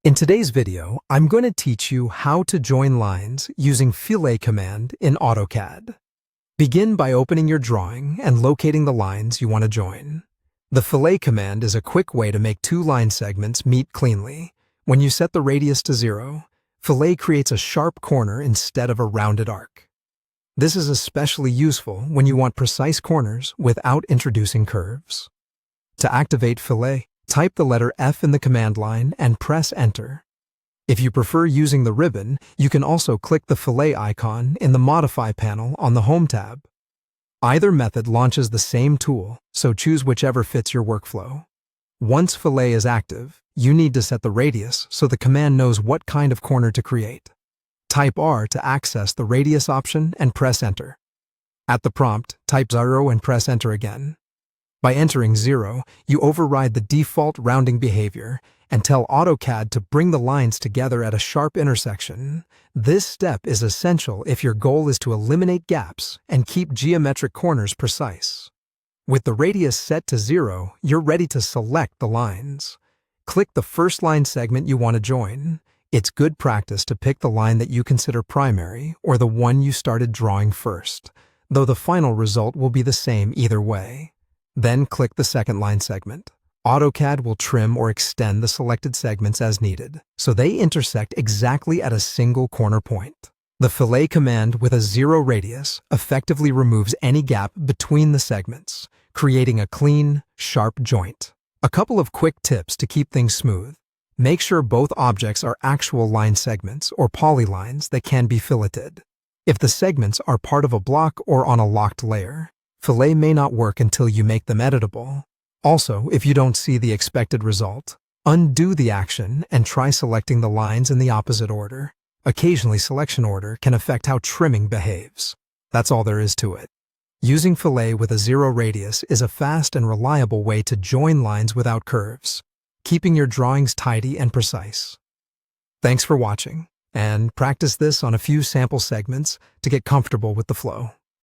In today's video, I'm going to teach you how to join lines using Fillet command in AutoCAD. Begin by opening your drawing and locating the lines you want to join. The Fillet command is a quick way to make two line segments meet cleanly. When you set the radius to 0, Fillet creates a sharp corner instead of a rounded arc. This is especially useful when you want precise corners without introducing curves. To activate Fillet, type the letter F in the command line and press Enter. If you prefer using the ribbon, you can also click the Fillet icon in the Modify panel on the Home tab. Either method launches the same tool, so choose whichever fits your workflow. Once Fillet is active, you need to set the radius so the command knows what kind of corner to create. Type R to access the radius option and press Enter. At the prompt, type 0 and press Enter again. By entering 0, you override the default rounding behavior and tell AutoCAD to bring the lines together at a sharp intersection. This step is essential if your goal is to eliminate gaps and keep geometric corners precise. With the radius set to 0, you're ready to select the lines. Click the first line segment you want to join. It's good practice to pick the line that you consider primary or the one you started drawing first, though the final result will be the same either way. Then click the second line segment. AutoCAD will trim or extend the selected segments as needed, so they intersect exactly at a single corner point. The Fillet command with a 0 radius effectively removes any gap between the segments, creating a clean, sharp joint. A couple of quick tips to keep things smooth. Make sure both objects are actual line segments or polylines that can be filleted. If the segments are part of a block or on a locked layer, Fillet may not work until you make them editable. Also, if you don't see the expected result, undo the action and try selecting the lines in the opposite order. Occasionally, selection order can affect how trimming behaves. That's all there is to it. Using Fillet with a 0 radius is a fast and reliable way to join lines without curves, keeping your drawings tidy and precise. Thanks for watching, and practice this on a few sample segments to get comfortable with the flow.